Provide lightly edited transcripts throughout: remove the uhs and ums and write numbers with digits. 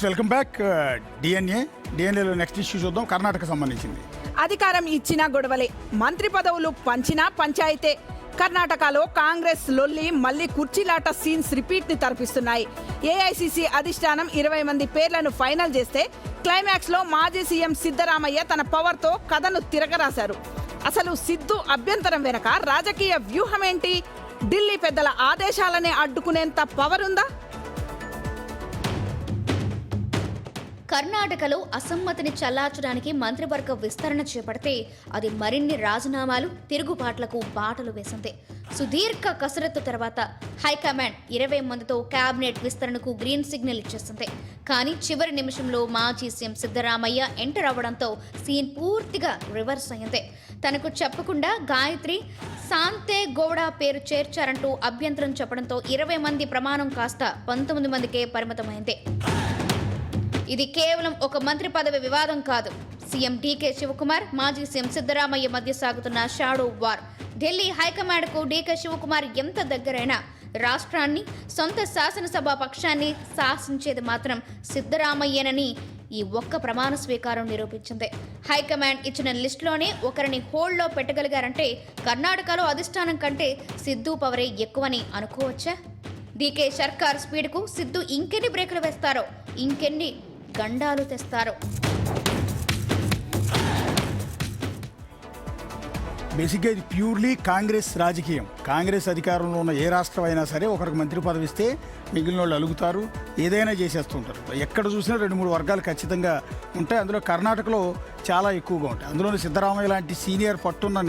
Welcome back. డిఎన్ఏలో next issue చూద్దాం. కర్ణాటక సంబంధించింది. అధికారం ఇచ్చినా గొడవలే, మంత్రి పదవులు పంచినా పంచాయితే. కర్ణాటకలో కాంగ్రెస్ లొల్లి మళ్లీ కుర్చీలాట సీన్స్ రిపీట్ ని తలపిస్తున్నాయి. ఏఐసిసి అధిష్టానం 20 మంది పేర్లను ఫైనల్ చేస్తే క్లైమాక్స్ లో మాజీ సీఎం సిద్ధరామయ్య తన పవర్ తో కథను తిరగరాశారు. అసలు సిద్ధు అభ్యంతరం వెనక రాజకీయ వ్యూహం ఏంటి? ఢిల్లీ పెద్దల ఆదేశాలనే అడ్డుకునేంత పవర్ ఉందా? కర్ణాటకలో అసమ్మతిని చల్లార్చడానికి మంత్రివర్గ విస్తరణ చేపడితే అది మరిన్ని రాజీనామాలు, తిరుగుబాట్లకు బాటలు వేసింది. సుదీర్ఘ కసరత్తు తర్వాత హైకమాండ్ 20 మందితో కేబినెట్ విస్తరణకు గ్రీన్ సిగ్నల్ ఇచ్చేసింది. కానీ చివరి నిమిషంలో మాజీ సీఎం సిద్ధరామయ్య ఎంటర్ అవ్వడంతో సీన్ పూర్తిగా రివర్స్ అయింది. తనకు చెప్పకుండా గాయత్రి శాంతే గౌడ పేరు చేర్చారంటూ అభ్యంతరం చెప్పడంతో 20 మంది ప్రమాణం కాస్త 19 మందికే పరిమితమైంది. ఇది కేవలం ఒక మంత్రి పదవి వివాదం కాదు. సీఎం డీకే శివకుమార్, మాజీ సీఎం సిద్ధరామయ్య మధ్య సాగుతున్న షాడో వార్. ఢిల్లీ హైకమాండ్కు డీకే శివకుమార్ ఎంత దగ్గరైనా రాష్ట్రాన్ని, సొంత శాసనసభ పక్షాన్ని శాసించేది మాత్రం సిద్ధరామయ్యనని ఈ ఒక్క ప్రమాణ స్వీకారం నిరూపించింది. హైకమాండ్ ఇచ్చిన లిస్టులోనే ఒకరిని హోల్డ్లో పెట్టగలిగారంటే కర్ణాటకలో అధిష్టానం కంటే సిద్ధు పవరే ఎక్కువని అనుకోవచ్చా? డీకే సర్కార్ స్పీడ్కు సిద్ధు ఇంకెన్ని బ్రేకులు వేస్తారో, ఇంకెన్ని గండాలు తెస్తారో. బేసిక్గా ఇది ప్యూర్లీ కాంగ్రెస్ రాజకీయం. కాంగ్రెస్ అధికారంలో ఉన్న ఏ రాష్ట్రం అయినా సరే ఒకరికి మంత్రి పదవి ఇస్తే మిగిలిన వాళ్ళు అలుగుతారు, ఏదైనా చేసేస్తుంటారు. ఎక్కడ చూసినా 2-3 వర్గాలు ఖచ్చితంగా ఉంటాయి. అందులో కర్ణాటకలో చాలా ఎక్కువగా ఉంటాయి. అందులోని సిద్ధరామయ్య లాంటి సీనియర్ పట్టున్న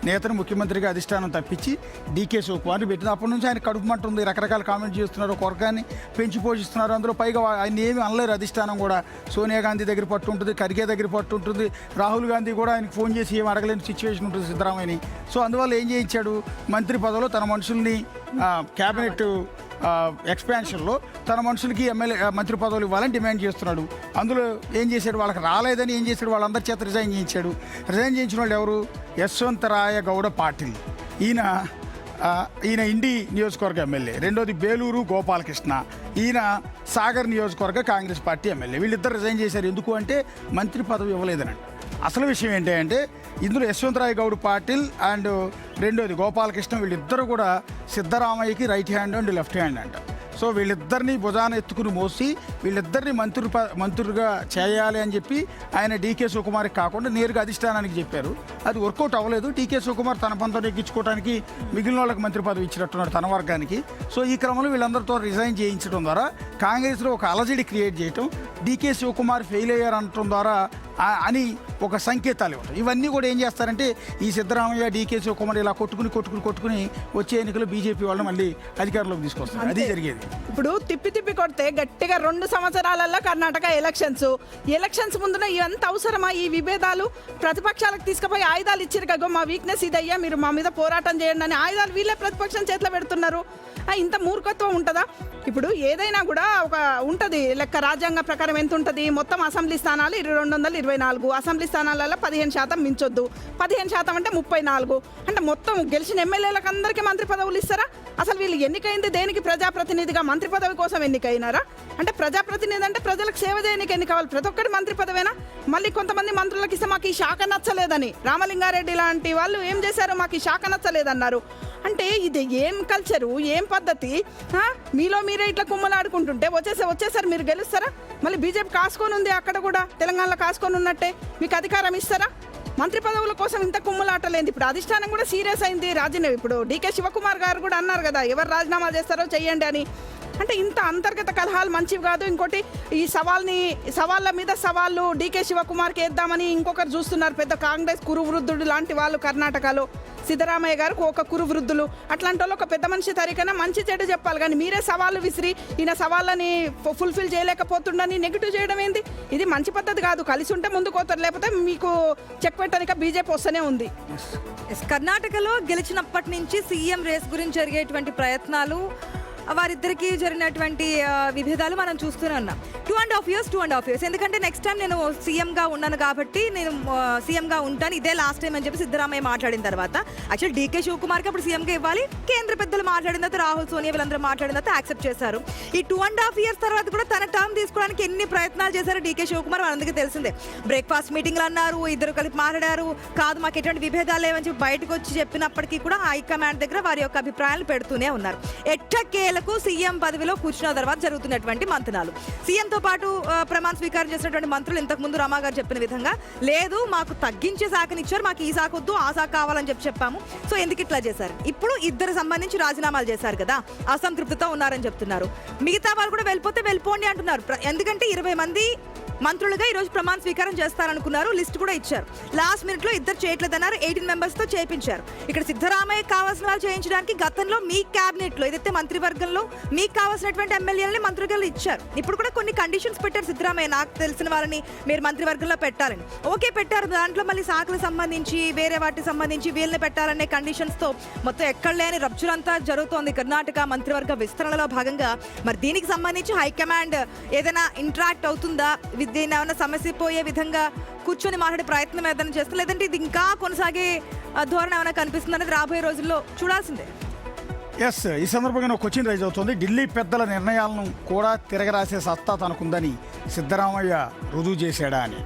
నేతను ముఖ్యమంత్రిగా అధిష్టానం తప్పించి డీకే శివకుమార్ని పెట్టింది. అప్పటి నుంచి ఆయన కడుపు మంట ఉంది, రకరకాల కామెంట్ చేస్తున్నారు, ఒక వర్గాన్ని పెంచి పోషిస్తున్నారు. అందులో పైగా ఆయన ఏమీ అనలేరు. అధిష్టానం కూడా సోనియా గాంధీ దగ్గర పట్టు ఉంటుంది, ఖర్గే దగ్గర పట్టు ఉంటుంది, రాహుల్ గాంధీ కూడా ఆయనకు ఫోన్ చేసి ఏం అడగలేని సిచ్యువేషన్ ఉంటుంది సిద్ధరామయ్యని. సో అందువల్ల ఏం చేయించాడు, మంత్రి పదవిలో తన మనుషుల్ని క్యాబినెట్ ఎక్స్పాన్షన్లో తన మనుషులకి మంత్రి పదవులు ఇవ్వాలని డిమాండ్ చేస్తున్నాడు. అందులో ఏం చేశాడు, వాళ్ళకి రాలేదని ఏం చేశాడు, వాళ్ళందరి చేత రిజైన్ చేయించాడు. రిజైన్ చేయించిన వాళ్ళు ఎవరు? యశ్వంతరాయ గౌడ పాటిల్. ఈయన ఇండి నియోజకవర్గ ఎమ్మెల్యే. రెండోది బేలూరు గోపాలకృష్ణ. ఈయన సాగర్ నియోజకవర్గ కాంగ్రెస్ పార్టీ ఎమ్మెల్యే. వీళ్ళిద్దరు రిజైన్ చేశారు. ఎందుకు అంటే మంత్రి పదవి ఇవ్వలేదనండి. అసలు విషయం ఏంటంటే ఇందులో యశ్వంతరాయ్ గౌడ్ పాటిల్ అండ్ రెండోది గోపాలకృష్ణ, వీళ్ళిద్దరూ కూడా సిద్ధరామయ్యకి right hand and left hand అంట. సో వీళ్ళిద్దరిని భుజాన ఎత్తుకుని మోసి వీళ్ళిద్దరిని మంత్రులుగా చేయాలి అని చెప్పి ఆయన డీకే శివకుమార్కి కాకుండా నేరుగా అధిష్టానానికి చెప్పారు. అది వర్కౌట్ అవ్వలేదు. డీకే శివకుమార్ తన పంతం ఎక్కించుకోవడానికి మిగిలిన వాళ్ళకి మంత్రి పదవి ఇచ్చినట్టున్నాడు తన వర్గానికి. సో ఈ క్రమంలో వీళ్ళందరితో రిజైన్ చేయించడం ద్వారా కాంగ్రెస్లో ఒక అలజడి క్రియేట్ చేయటం, డీకే శివకుమార్ ఫెయిల్ అయ్యారనటం ద్వారా అని ఒక సంకేతాలు ఇవ్వటం. ఇవన్నీ కూడా ఏం చేస్తారంటే ఈ సిద్ధరామయ్య, డీకే శివకుమార్ ఇలా కొట్టుకుని వచ్చే ఎన్నికలు బీజేపీ వాళ్ళని మళ్ళీ అధికారంలోకి తీసుకొస్తారు. అది జరిగేది. ఇప్పుడు తిప్పి కొడితే గట్టిగా 2 సంవత్సరాలలో కర్ణాటక ఎలక్షన్స్ ముందున ఎంత అవసరమా ఈ విభేదాలు? ప్రతిపక్షాలకు తీసుకుపోయి ఆయుధాలు ఇచ్చారు కదా, మా వీక్నెస్ ఇదయ్యా, మీరు మా మీద పోరాటం చేయండి అని ఆయుధాలు వీళ్ళే ప్రతిపక్షం చేతిలో పెడుతున్నారు. ఇంత మూర్ఖత్వం ఉంటుందా? ఇప్పుడు ఏదైనా కూడా ఒక ఉంటుంది లెక్క. రాజ్యాంగ ప్రకారం ఎంత ఉంటుంది, మొత్తం అసెంబ్లీ స్థానాలు 224, అసెంబ్లీ స్థానాలలో 15% మించొద్దు. 15% అంటే 34. అంటే మొత్తం గెలిచిన ఎమ్మెల్యేలకు అందరికీ మంత్రి పదవులు ఇస్తారా? అసలు వీళ్ళు ఎన్నికైంది దేనికి? ప్రజాప్రతినిధిగా మంత్రి పదవి కోసం ఎన్నికైనారా? అంటే ప్రజాప్రతినిధి అంటే ప్రజలకు సేవ చేయడానికి ఎన్నికవాలి. ప్రతి ఒక్కటి మంత్రి పదవేనా? మళ్ళీ కొంతమంది మంత్రులకు ఇస్తే మాకు ఈ శాఖ నచ్చలేదని రామలింగారెడ్డి లాంటి వాళ్ళు ఏం చేశారు, మాకు ఈ శాఖ నచ్చలేదన్నారు. అంటే ఇది ఏం కల్చరు, ఏం పద్ధతి? మీలో మీరే ఇట్లా కుమ్మలాడుకుంటుంటే వచ్చేసారు మీరు గెలుస్తారా? మళ్ళీ బీజేపీ కాసుకొని ఉంది, అక్కడ కూడా తెలంగాణలో కాసుకొని ఉన్నట్టే. మీకు అధికారం ఇస్తారా? మంత్రి పదవుల కోసం ఇంత కుమ్ములాటలేదు. ఇప్పుడు అధిష్టానం కూడా సీరియస్ అయింది. ఇప్పుడు డీకే శివకుమార్ గారు కూడా అన్నారు కదా, ఎవరు రాజీనామా చేస్తారో చెయ్యండి అని. అంటే ఇంత అంతర్గత కలహాలు మంచివి కాదు. ఇంకోటి ఈ సవాళ్ళ మీద సవాళ్ళు డీకే శివకుమార్కి వేద్దామని ఇంకొకరు చూస్తున్నారు. పెద్ద కాంగ్రెస్ కురువృద్ధుడు లాంటి వాళ్ళు కర్ణాటకలో. సిద్ధరామయ్య గారికి ఒక కురువృద్ధులు, అట్లాంటి వాళ్ళు ఒక పెద్ద మనిషి తరికైనా మంచి చెడు చెప్పాలి. కానీ మీరే సవాళ్ళు విసిరి ఈయన సవాళ్ళని ఫుల్ఫిల్ చేయలేకపోతుండని నెగిటివ్ చేయడం ఏంది? ఇది మంచి పద్ధతి కాదు. కలిసి ఉంటే ముందుకు పోతారు, లేకపోతే మీకు చెక్ పెట్టడానికి బీజేపీ వస్తూనే ఉంది. కర్ణాటకలో గెలిచినప్పటి నుంచి సీఎం రేస్ గురించి జరిగేటువంటి ప్రయత్నాలు, వారిద్దరికీ జరిగినటువంటి విభేదాలు మనం చూస్తూనే ఉన్నాం. 2.5 years ఎందుకంటే నెక్స్ట్ టైం నేను సీఎంగా ఉన్నాను కాబట్టి నేను సీఎంగా ఉంటాను, ఇదే లాస్ట్ టైం అని చెప్పి సిద్ధరామయ్య మాట్లాడిన తర్వాత యాక్చువల్ డీకే శివకుమార్కి అప్పుడు సీఎంగా ఇవ్వాలి, కేంద్ర పెద్దలు మాట్లాడిన తర్వాత రాహుల్ సోనియా వీళ్ళందరూ మాట్లాడిన తర్వాత యాక్సెప్ట్ చేశారు. ఈ 2.5 years తర్వాత కూడా తన టర్మ్ తీసుకోవడానికి ఎన్ని ప్రయత్నాలు చేశారు డీకే శివకుమార్ మనందరికీ తెలిసిందే. బ్రేక్ఫాస్ట్ మీటింగ్లు అన్నారు, ఇద్దరు కలిపి మాట్లాడారు, కాదు మాకు ఎటువంటి విభేదాలు లేవని చెప్పి బయటకు వచ్చి చెప్పినప్పటికీ కూడా హైకమాండ్ దగ్గర వారి యొక్క అభిప్రాయాలు పెడుతూనే ఉన్నారు. ఎట్టకేలకు సీఎం పదవిలో కూర్చున్న తర్వాత జరుగుతున్నటువంటి మంతనాలు, సీఎంతో పాటు ప్రమాణ స్వీకారం చేసినటువంటి మంత్రులు ఇంతకు ముందు రమా గారు చెప్పిన విధంగా లేదు మాకు తగ్గించే శాఖని ఇచ్చారు, మాకు ఈ శాఖ వద్దు ఆ శాఖ కావాలని చెప్పాము, సో ఎందుకు ఇట్లా చేశారు. ఇప్పుడు ఇద్దరు సంబంధించి రాజీనామాలు చేశారు కదా, అసంతృప్తితో ఉన్నారని చెప్తున్నారు. మిగతా వాళ్ళు కూడా వెళ్ళిపోండి అంటున్నారు. ఎందుకంటే 20 మంది మంత్రులుగా ఈరోజు ప్రమాణ స్వీకారం చేస్తారనుకున్నారు, లిస్ట్ కూడా ఇచ్చారు. లాస్ట్ మినిట్ లో ఇద్దరు చేయట్లేదన్నారు, 18 members తో చేయించారు. ఇక్కడ సిద్ధరామయ్య కావాల్సిన వాళ్ళు చేయించడానికి గతంలో మీ క్యాబినెట్ లో ఏదైతే మంత్రివర్గంలో మీకు కావాల్సినటువంటి ఎమ్మెల్యేలని మంత్రులుగా ఇచ్చారు. ఇప్పుడు కూడా కొన్ని కండిషన్స్ పెట్టారు సిద్ధరామయ్య, నాకు తెలిసిన వాళ్ళని మీరు మంత్రివర్గంలో పెట్టాలని. ఓకే పెట్టారు, దాంట్లో మళ్ళీ శాఖలకు సంబంధించి వేరే వాటికి సంబంధించి వీళ్ళని పెట్టాలనే కండిషన్స్ తో మొత్తం ఎక్కడ లేని రప్చులంతా జరుగుతోంది కర్ణాటక మంత్రివర్గ విస్తరణలో భాగంగా. మరి దీనికి సంబంధించి హైకమాండ్ ఏదైనా ఇంటరాక్ట్ అవుతుందా, దీన్ని ఏమైనా సమస్య పోయే విధంగా కూర్చొని మాట్లాడే ప్రయత్నం ఏదైనా చేస్తుంది, లేదంటే ఇది ఇంకా కొనసాగే ధోరణి ఏమైనా కనిపిస్తుంది అనేది రాబోయే రోజుల్లో చూడాల్సిందే. ఎస్, ఈ సందర్భంగా ఒక క్వశ్చన్ రైజ్ అవుతుంది. ఢిల్లీ పెద్దల నిర్ణయాలను కూడా తిరగరాసే సత్తా తనకుందని సిద్ధరామయ్య రుజువు చేశాడా అని.